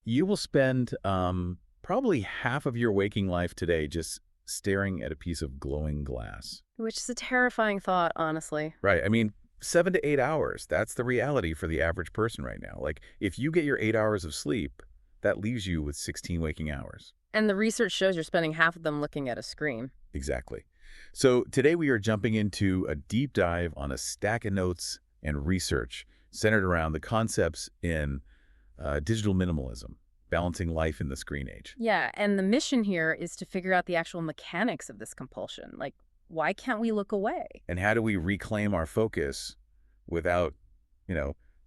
You will spend probably half of your waking life today just staring at a piece of glowing glass. Which is a terrifying thought, honestly. Right. I mean, 7 to 8 hours. That's the reality for the average person right now. Like, if you get your 8 hours of sleep, that leaves you with 16 waking hours. And the research shows you're spending half of them looking at a screen. Exactly. So today we are jumping into a deep dive on a stack of notes and research centered around the concepts in digital minimalism, balancing life in the screen age. Yeah, and the mission here is to figure out the actual mechanics of this compulsion. Like, why can't we look away? And how do we reclaim our focus without,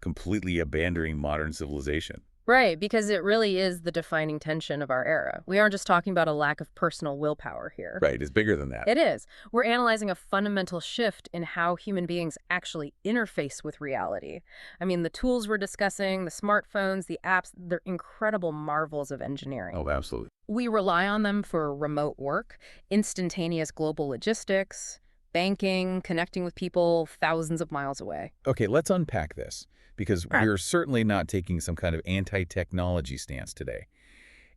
completely abandoning modern civilization? Right, because it really is the defining tension of our era. We aren't just talking about a lack of personal willpower here. Right, it's bigger than that. It is. We're analyzing a fundamental shift in how human beings actually interface with reality. I mean, the tools we're discussing, the smartphones, the apps, they're incredible marvels of engineering. Oh, absolutely. We rely on them for remote work, instantaneous global logistics, banking, connecting with people thousands of miles away. Okay, let's unpack this, because Right. we're certainly not taking some kind of anti-technology stance today.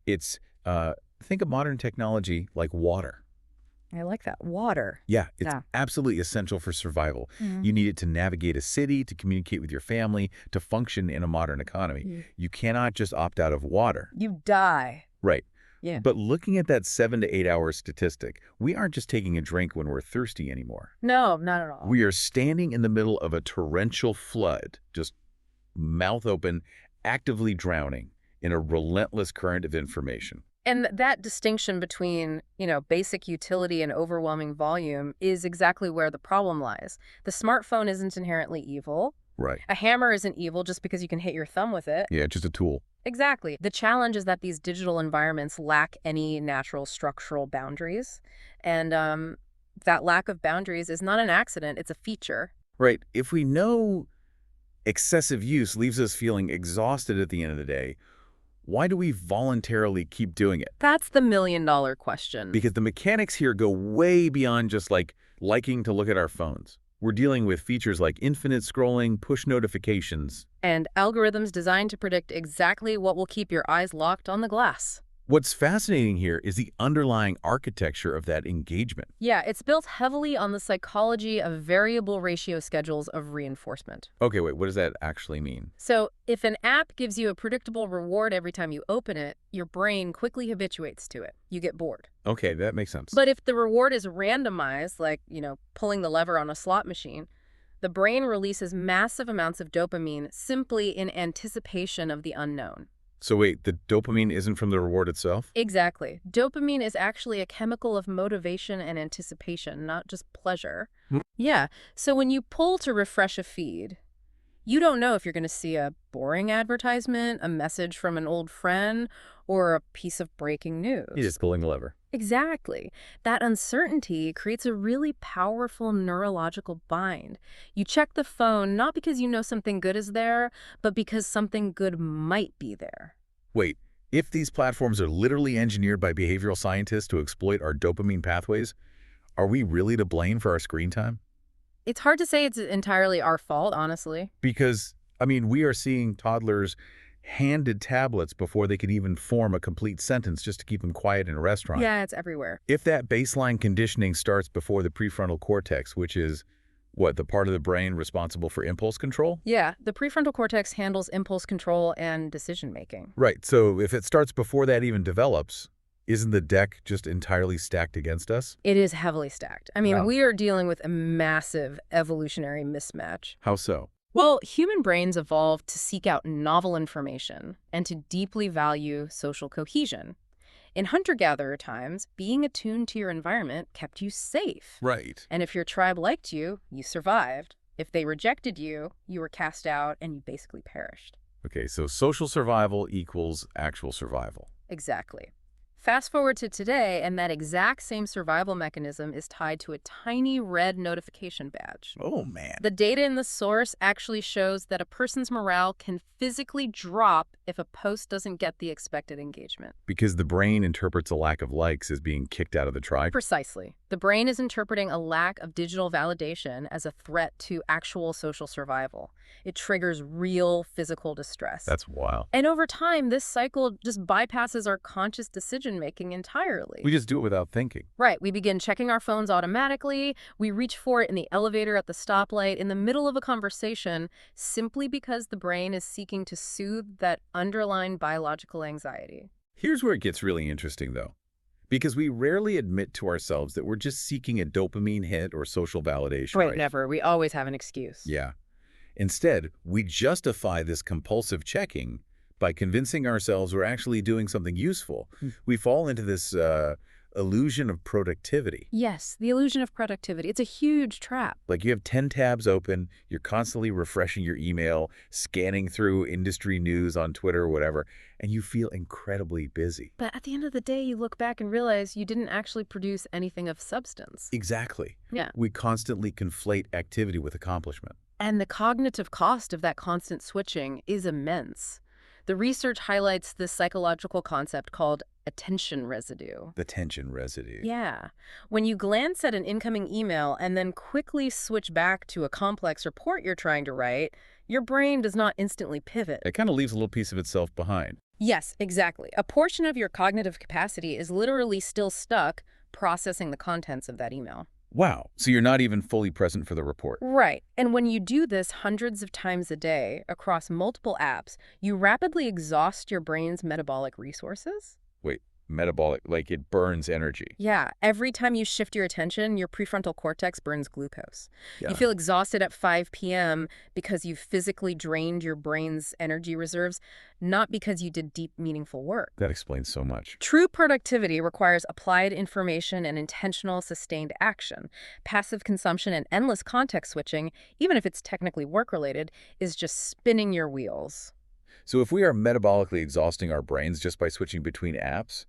It's, think of modern technology like water. I like that. Water. Yeah, it's Yeah. absolutely essential for survival. Mhm. You need it to navigate a city, to communicate with your family, to function in a modern economy. Mm. You cannot just opt out of water. You die. Right. Yeah. But looking at that 7 to 8 hour statistic, we aren't just taking a drink when we're thirsty anymore. No, not at all. We are standing in the middle of a torrential flood, just mouth open, actively drowning in a relentless current of information. And that distinction between, basic utility and overwhelming volume is exactly where the problem lies. The smartphone isn't inherently evil. Right. A hammer isn't evil just because you can hit your thumb with it. Yeah, just a tool. Exactly. The challenge is that these digital environments lack any natural structural boundaries. And that lack of boundaries is not an accident, it's a feature. Right. If we know excessive use leaves us feeling exhausted at the end of the day, why do we voluntarily keep doing it? That's the million-dollar question. Because the mechanics here go way beyond just liking to look at our phones. We're dealing with features like infinite scrolling, push notifications. And algorithms designed to predict exactly what will keep your eyes locked on the glass. What's fascinating here is the underlying architecture of that engagement. Yeah, it's built heavily on the psychology of variable ratio schedules of reinforcement. Okay, wait, what does that actually mean? So if an app gives you a predictable reward every time you open it, your brain quickly habituates to it. You get bored. Okay, that makes sense. But if the reward is randomized, like, pulling the lever on a slot machine, the brain releases massive amounts of dopamine simply in anticipation of the unknown. So wait, the dopamine isn't from the reward itself? Exactly. Dopamine is actually a chemical of motivation and anticipation, not just pleasure. Hmm. Yeah, so when you pull to refresh a feed, you don't know if you're going to see a boring advertisement, a message from an old friend, or a piece of breaking news. You're just pulling the lever. Exactly. That uncertainty creates a really powerful neurological bind. You check the phone not because you know something good is there, but because something good might be there. Wait, if these platforms are literally engineered by behavioral scientists to exploit our dopamine pathways, are we really to blame for our screen time? It's hard to say it's entirely our fault, honestly. Because, we are seeing toddlers handed tablets before they can even form a complete sentence just to keep them quiet in a restaurant. Yeah, it's everywhere. If that baseline conditioning starts before the prefrontal cortex, which is, the part of the brain responsible for impulse control? Yeah, the prefrontal cortex handles impulse control and decision-making. Right, so if it starts before that even develops, isn't the deck just entirely stacked against us? It is heavily stacked. Wow. We are dealing with a massive evolutionary mismatch. How so? Well, human brains evolved to seek out novel information and to deeply value social cohesion. In hunter-gatherer times, being attuned to your environment kept you safe. Right. And if your tribe liked you, you survived. If they rejected you, you were cast out and you basically perished. Okay, so social survival equals actual survival. Exactly. Fast forward to today, and that exact same survival mechanism is tied to a tiny red notification badge. Oh, man. The data in the source actually shows that a person's morale can physically drop if a post doesn't get the expected engagement. Because the brain interprets a lack of likes as being kicked out of the tribe? Precisely. The brain is interpreting a lack of digital validation as a threat to actual social survival. It triggers real physical distress. That's wild. And over time, this cycle just bypasses our conscious decision-making entirely. We just do it without thinking. Right. We begin checking our phones automatically. We reach for it in the elevator, at the stoplight, in the middle of a conversation, simply because the brain is seeking to soothe that underlying biological anxiety. Here's where it gets really interesting, though. Because we rarely admit to ourselves that we're just seeking a dopamine hit or social validation, right? Never. We always have an excuse. Yeah. Instead, we justify this compulsive checking by convincing ourselves we're actually doing something useful. We fall into this illusion of productivity. Yes, the illusion of productivity. It's a huge trap. Like you have 10 tabs open, you're constantly refreshing your email, scanning through industry news on Twitter or whatever, and you feel incredibly busy. But at the end of the day, you look back and realize you didn't actually produce anything of substance. Exactly. Yeah. We constantly conflate activity with accomplishment. And the cognitive cost of that constant switching is immense. The research highlights this psychological concept called attention residue. The tension residue. Yeah. When you glance at an incoming email and then quickly switch back to a complex report you're trying to write, your brain does not instantly pivot. It kind of leaves a little piece of itself behind. Yes, exactly. A portion of your cognitive capacity is literally still stuck processing the contents of that email. Wow. So you're not even fully present for the report. Right. And when you do this hundreds of times a day across multiple apps, you rapidly exhaust your brain's metabolic resources. Wait, metabolic, like it burns energy. Yeah. Every time you shift your attention, your prefrontal cortex burns glucose. Yeah. You feel exhausted at 5 p.m. because you physically drained your brain's energy reserves, not because you did deep, meaningful work. That explains so much. True productivity requires applied information and intentional, sustained action. Passive consumption and endless context switching, even if it's technically work-related, is just spinning your wheels. So if we are metabolically exhausting our brains just by switching between apps,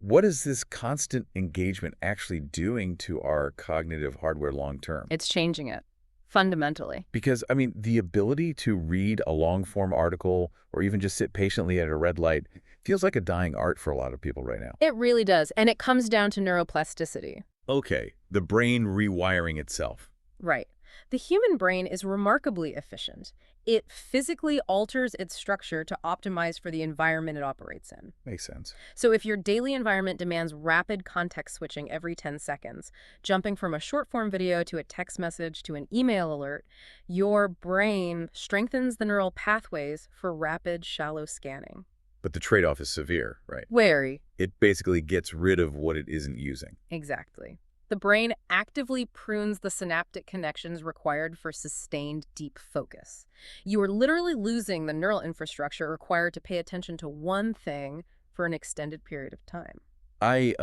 what is this constant engagement actually doing to our cognitive hardware long term? It's changing it, fundamentally. Because, I mean, the ability to read a long-form article or even just sit patiently at a red light feels like a dying art for a lot of people right now. It really does, and it comes down to neuroplasticity. Okay, the brain rewiring itself. Right. The human brain is remarkably efficient. It physically alters its structure to optimize for the environment it operates in. Makes sense. So if your daily environment demands rapid context switching every 10 seconds, jumping from a short-form video to a text message to an email alert, your brain strengthens the neural pathways for rapid, shallow scanning. But the trade-off is severe, right? Wary. It basically gets rid of what it isn't using. Exactly. The brain actively prunes the synaptic connections required for sustained deep focus. You are literally losing the neural infrastructure required to pay attention to one thing for an extended period of time. I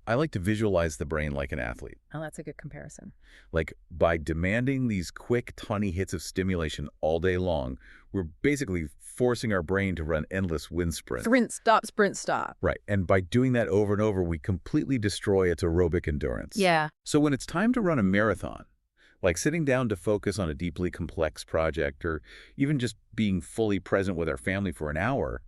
like to visualize the brain like an athlete. Oh, that's a good comparison. Like, by demanding these quick, tiny hits of stimulation all day long, we're basically forcing our brain to run endless wind sprints. Sprint, stop, sprint, stop. Right, and by doing that over and over, we completely destroy its aerobic endurance. Yeah. So when it's time to run a marathon, like sitting down to focus on a deeply complex project or even just being fully present with our family for an hour,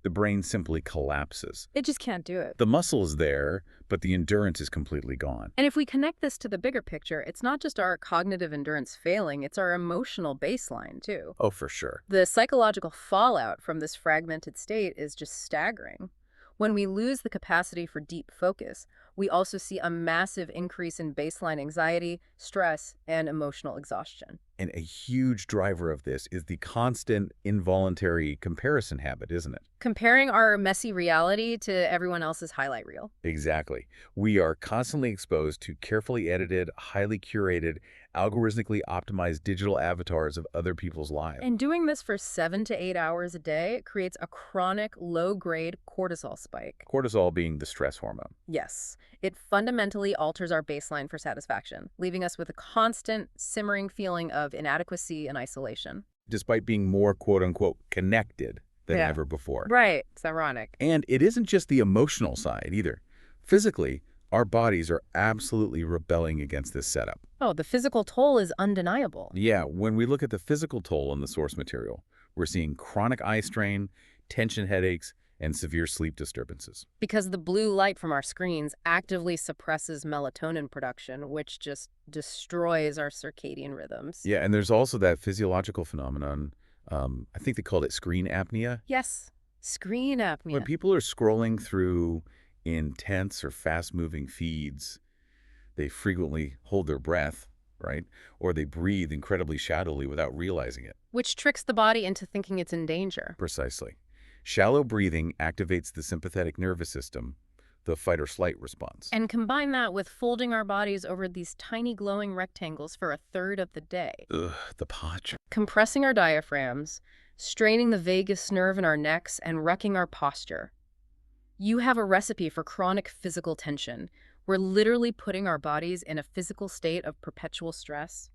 the brain simply collapses. It just can't do it. The muscle is there, but the endurance is completely gone. And if we connect this to the bigger picture, it's not just our cognitive endurance failing, it's our emotional baseline, too. Oh, for sure. The psychological fallout from this fragmented state is just staggering. When we lose the capacity for deep focus, we also see a massive increase in baseline anxiety, stress, and emotional exhaustion. And a huge driver of this is the constant involuntary comparison habit, isn't it? Comparing our messy reality to everyone else's highlight reel. Exactly. We are constantly exposed to carefully edited, highly curated, algorithmically optimized digital avatars of other people's lives. And doing this for 7 to 8 hours a day creates a chronic, low-grade cortisol spike. Cortisol being the stress hormone. Yes, it fundamentally alters our baseline for satisfaction, leaving us with a constant, simmering feeling of inadequacy and isolation. Despite being more quote-unquote connected than Yeah. ever before. Right. It's ironic. And it isn't just the emotional side either. Physically, our bodies are absolutely rebelling against this setup. Oh, the physical toll is undeniable. Yeah, when we look at the physical toll on the source material, we're seeing chronic eye strain, tension headaches, and severe sleep disturbances. Because the blue light from our screens actively suppresses melatonin production, which just destroys our circadian rhythms. Yeah, and there's also that physiological phenomenon, I think they called it screen apnea. Yes, screen When apnea. people are scrolling through intense or fast-moving feeds, they frequently hold their breath, right? Or they breathe incredibly shallowly without realizing it. Which tricks the body into thinking it's in danger. Precisely. Shallow breathing activates the sympathetic nervous system, the fight-or-flight response. And combine that with folding our bodies over these tiny glowing rectangles for a third of the day. Ugh, the posture. Compressing our diaphragms, straining the vagus nerve in our necks, and wrecking our posture. You have a recipe for chronic physical tension. We're literally putting our bodies in a physical state of perpetual stress.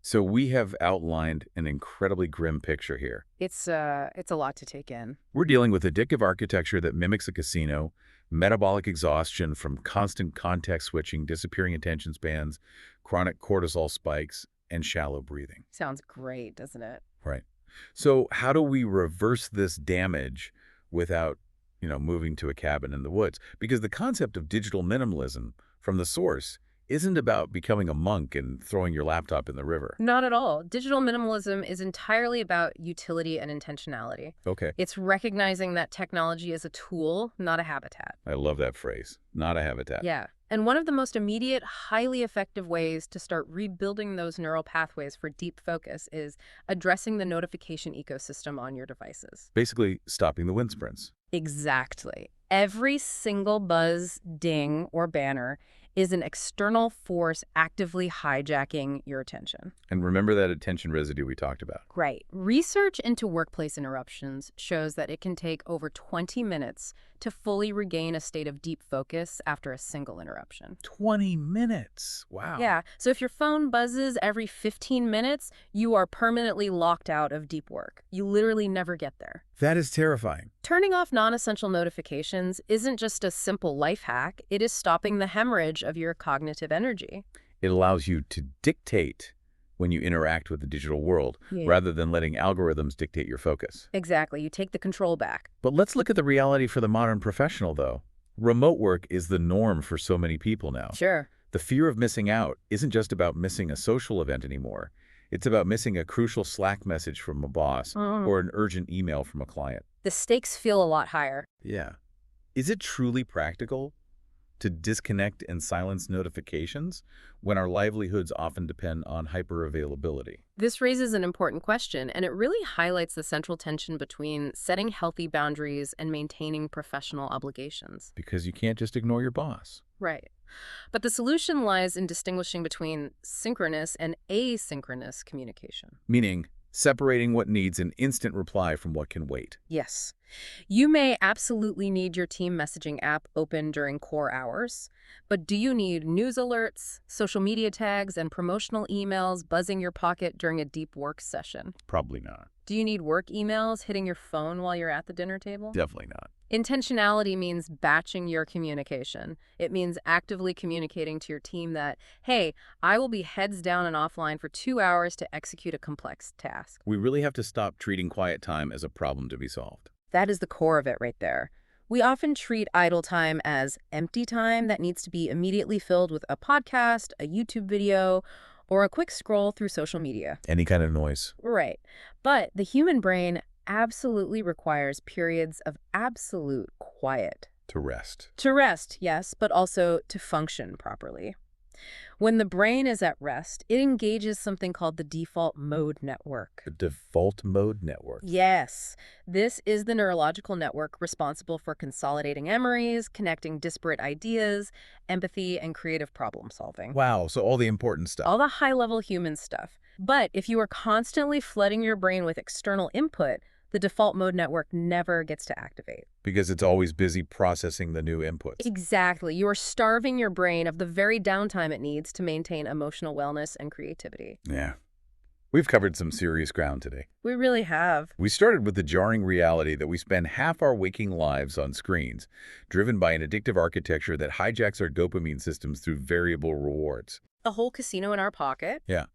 So we have outlined an incredibly grim picture here. It's a lot to take in. We're dealing with addictive architecture that mimics a casino, metabolic exhaustion from constant context switching, disappearing attention spans, chronic cortisol spikes, and shallow breathing. Sounds great, doesn't it? Right. So how do we reverse this damage without, moving to a cabin in the woods? Because the concept of digital minimalism from the source isn't about becoming a monk and throwing your laptop in the river. Not at all. Digital minimalism is entirely about utility and intentionality. Okay. It's recognizing that technology is a tool, not a habitat. I love that phrase. Not a habitat. Yeah. And one of the most immediate, highly effective ways to start rebuilding those neural pathways for deep focus is addressing the notification ecosystem on your devices. Basically, stopping the wind sprints. Exactly. Every single buzz, ding, or banner is an external force actively hijacking your attention. And remember that attention residue we talked about. Right. Research into workplace interruptions shows that it can take over 20 minutes to fully regain a state of deep focus after a single interruption. 20 minutes. Wow. Yeah. So if your phone buzzes every 15 minutes, you are permanently locked out of deep work. You literally never get there. That is terrifying. Turning off non-essential notifications isn't just a simple life hack. It is stopping the hemorrhage of your cognitive energy. It allows you to dictate when you interact with the digital world, rather than letting algorithms dictate your focus. Exactly. You take the control back. But let's look at the reality for the modern professional, though. Remote work is the norm for so many people now. Sure. The fear of missing out isn't just about missing a social event anymore. It's about missing a crucial Slack message from a boss or an urgent email from a client. The stakes feel a lot higher. Yeah. Is it truly practical to disconnect and silence notifications when our livelihoods often depend on hyper-availability? This raises an important question, and it really highlights the central tension between setting healthy boundaries and maintaining professional obligations. Because you can't just ignore your boss. Right. But the solution lies in distinguishing between synchronous and asynchronous communication. Meaning, separating what needs an instant reply from what can wait. Yes. You may absolutely need your team messaging app open during core hours, but do you need news alerts, social media tags, and promotional emails buzzing your pocket during a deep work session? Probably not. Do you need work emails hitting your phone while you're at the dinner table? Definitely not. Intentionality means batching your communication. It means actively communicating to your team that, hey, I will be heads down and offline for 2 hours to execute a complex task. We really have to stop treating quiet time as a problem to be solved. That is the core of it right there. We often treat idle time as empty time that needs to be immediately filled with a podcast, a YouTube video, or a quick scroll through social media. Any kind of noise. Right. But the human brain absolutely requires periods of absolute quiet. To rest. To rest, yes, but also to function properly. When the brain is at rest, it engages something called the default mode network. The default mode network. Yes, this is the neurological network responsible for consolidating memories, connecting disparate ideas, empathy, and creative problem solving. Wow, so all the important stuff. All the high-level human stuff. But if you are constantly flooding your brain with external input, the default mode network never gets to activate. Because it's always busy processing the new inputs. Exactly. You are starving your brain of the very downtime it needs to maintain emotional wellness and creativity. Yeah. We've covered some serious ground today. We really have. We started with the jarring reality that we spend half our waking lives on screens, driven by an addictive architecture that hijacks our dopamine systems through variable rewards. A whole casino in our pocket. Yeah.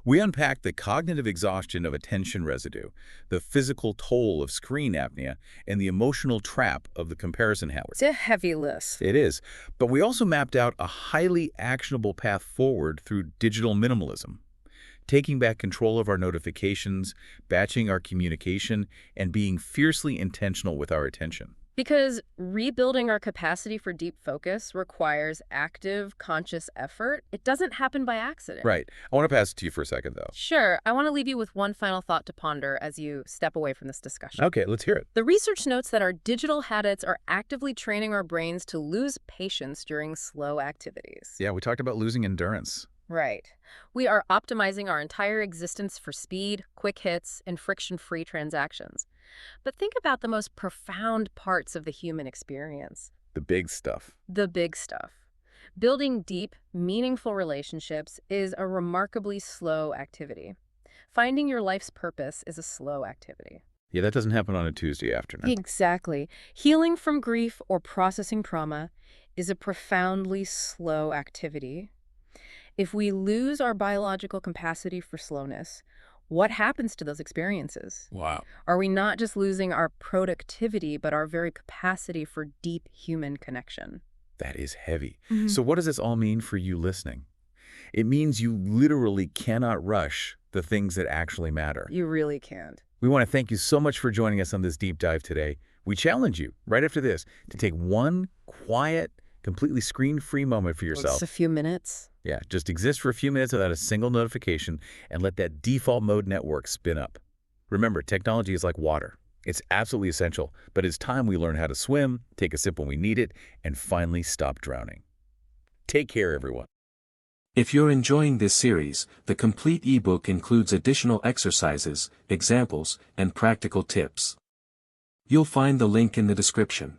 We unpacked the cognitive exhaustion of attention residue, the physical toll of screen apnea, and the emotional trap of the comparison habit. It's a heavy list. It is. But we also mapped out a highly actionable path forward through digital minimalism, taking back control of our notifications, batching our communication, and being fiercely intentional with our attention. Because rebuilding our capacity for deep focus requires active, conscious effort. It doesn't happen by accident. Right. I want to pass it to you for a second, though. Sure. I want to leave you with one final thought to ponder as you step away from this discussion. Okay, let's hear it. The research notes that our digital habits are actively training our brains to lose patience during slow activities. Yeah, we talked about losing endurance. Right. We are optimizing our entire existence for speed, quick hits, and friction-free transactions. But think about the most profound parts of the human experience. The big stuff. The big stuff. Building deep, meaningful relationships is a remarkably slow activity. Finding your life's purpose is a slow activity. Yeah, that doesn't happen on a Tuesday afternoon. Exactly. Healing from grief or processing trauma is a profoundly slow activity. If we lose our biological capacity for slowness, what happens to those experiences? Wow. Are we not just losing our productivity, but our very capacity for deep human connection? That is heavy. Mhm. So what does this all mean for you listening? It means you literally cannot rush the things that actually matter. You really can't. We want to thank you so much for joining us on this deep dive today. We challenge you, right after this, to take one quiet, completely screen-free moment for yourself. Just a few minutes. Yeah, just exist for a few minutes without a single notification and let that default mode network spin up. Remember, technology is like water. It's absolutely essential, but it's time we learn how to swim, take a sip when we need it, and finally stop drowning. Take care, everyone. If you're enjoying this series, the complete ebook includes additional exercises, examples, and practical tips. You'll find the link in the description.